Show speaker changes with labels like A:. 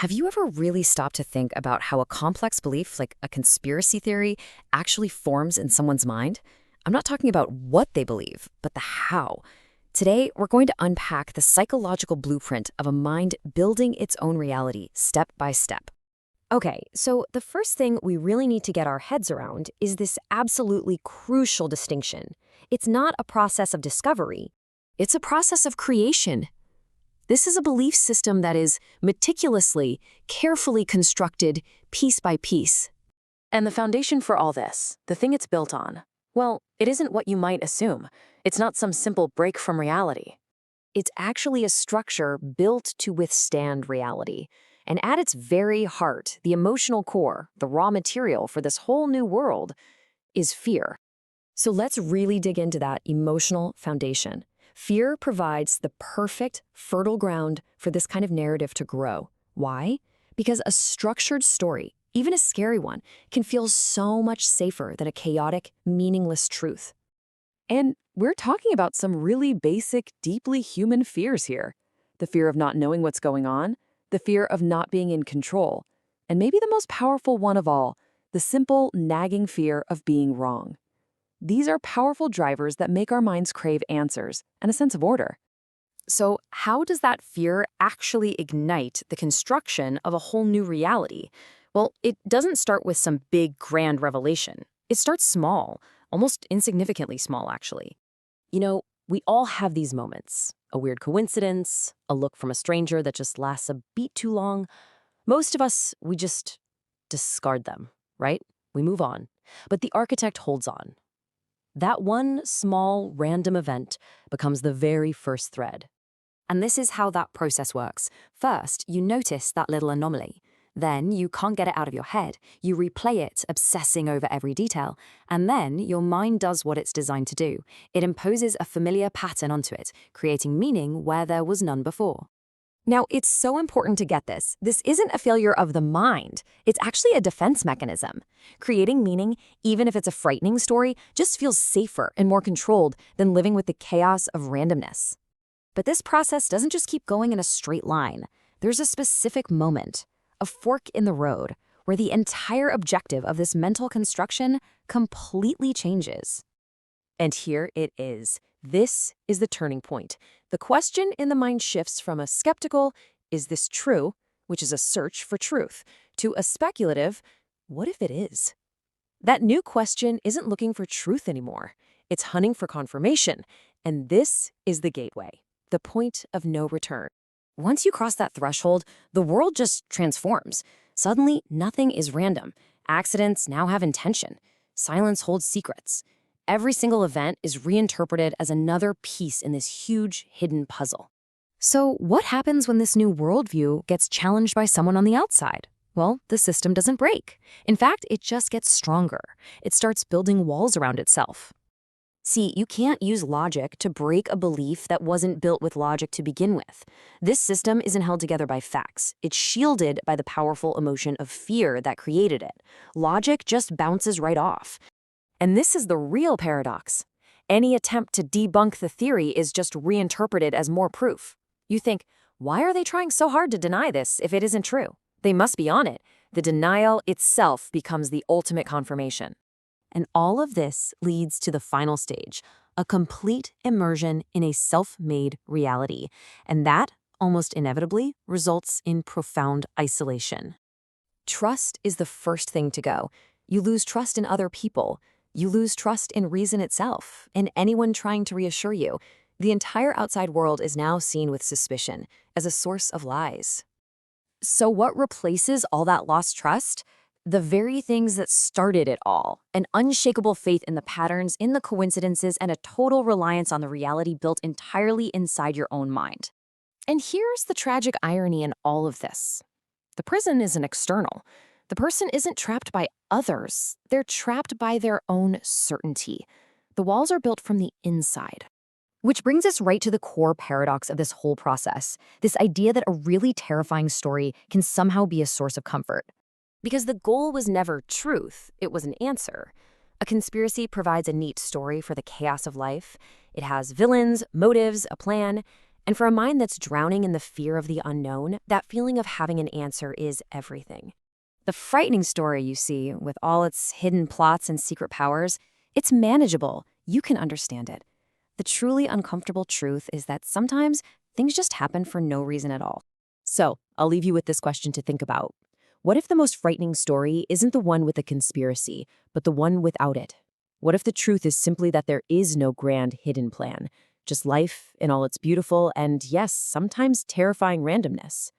A: Have you ever really stopped to think about how a complex belief, like a conspiracy theory, actually forms in someone's mind? I'm not talking about what they believe, but the how. Today, we're going to unpack the psychological blueprint of a mind building its own reality step by step. Okay, so the first thing we really need to get our heads around is this absolutely crucial distinction. It's not a process of discovery, it's a process of creation. This is a belief system that is meticulously, carefully constructed, piece by piece. And the foundation for all this, the thing it's built on, well, it isn't what you might assume. It's not some simple break from reality. It's actually a structure built to withstand reality. And at its very heart, the emotional core, the raw material for this whole new world, is fear. So let's really dig into that emotional foundation. Fear provides the perfect, fertile ground for this kind of narrative to grow. Why? Because a structured story, even a scary one, can feel so much safer than a chaotic, meaningless truth. And we're talking about some really basic, deeply human fears here. The fear of not knowing what's going on, the fear of not being in control, and maybe the most powerful one of all, the simple, nagging fear of being wrong. These are powerful drivers that make our minds crave answers and a sense of order. So, how does that fear actually ignite the construction of a whole new reality? Well, it doesn't start with some big, grand revelation. It starts small, almost insignificantly small, actually. We all have these moments. A weird coincidence, a look from a stranger that just lasts a beat too long. Most of us, we just discard them, right? We move on. But the architect holds on. That one small, random event becomes the very first thread. And this is how that process works. First, you notice that little anomaly. Then you can't get it out of your head. You replay it, obsessing over every detail. And then your mind does what it's designed to do. It imposes a familiar pattern onto it, creating meaning where there was none before. Now, it's so important to get this. This isn't a failure of the mind. It's actually a defense mechanism. Creating meaning, even if it's a frightening story, just feels safer and more controlled than living with the chaos of randomness. But this process doesn't just keep going in a straight line. There's a specific moment, a fork in the road, where the entire objective of this mental construction completely changes. And here it is. This is the turning point. The question in the mind shifts from a skeptical, is this true, which is a search for truth, to a speculative, what if it is? That new question isn't looking for truth anymore. It's hunting for confirmation. And this is the gateway, the point of no return. Once you cross that threshold, the world just transforms. Suddenly, nothing is random. Accidents now have intention. Silence holds secrets. Every single event is reinterpreted as another piece in this huge, hidden puzzle. So what happens when this new worldview gets challenged by someone on the outside? Well, the system doesn't break. In fact, it just gets stronger. It starts building walls around itself. See, you can't use logic to break a belief that wasn't built with logic to begin with. This system isn't held together by facts. It's shielded by the powerful emotion of fear that created it. Logic just bounces right off. And this is the real paradox. Any attempt to debunk the theory is just reinterpreted as more proof. You think, why are they trying so hard to deny this if it isn't true? They must be on it. The denial itself becomes the ultimate confirmation. And all of this leads to the final stage, a complete immersion in a self-made reality. And that, almost inevitably, results in profound isolation. Trust is the first thing to go. You lose trust in other people. You lose trust in reason itself, in anyone trying to reassure you. The entire outside world is now seen with suspicion, as a source of lies. So what replaces all that lost trust? The very things that started it all, an unshakable faith in the patterns, in the coincidences, and a total reliance on the reality built entirely inside your own mind. And here's the tragic irony in all of this. The prison isn't external. The person isn't trapped by others. They're trapped by their own certainty. The walls are built from the inside. Which brings us right to the core paradox of this whole process, this idea that a really terrifying story can somehow be a source of comfort. Because the goal was never truth, it was an answer. A conspiracy provides a neat story for the chaos of life. It has villains, motives, a plan, And for a mind that's drowning in the fear of the unknown, that feeling of having an answer is everything. The frightening story, you see, with all its hidden plots and secret powers, it's manageable. You can understand it. The truly uncomfortable truth is that sometimes things just happen for no reason at all. So, I'll leave you with this question to think about. What if the most frightening story isn't the one with the conspiracy, but the one without it? What if the truth is simply that there is no grand hidden plan, just life in all its beautiful and, yes, sometimes terrifying randomness?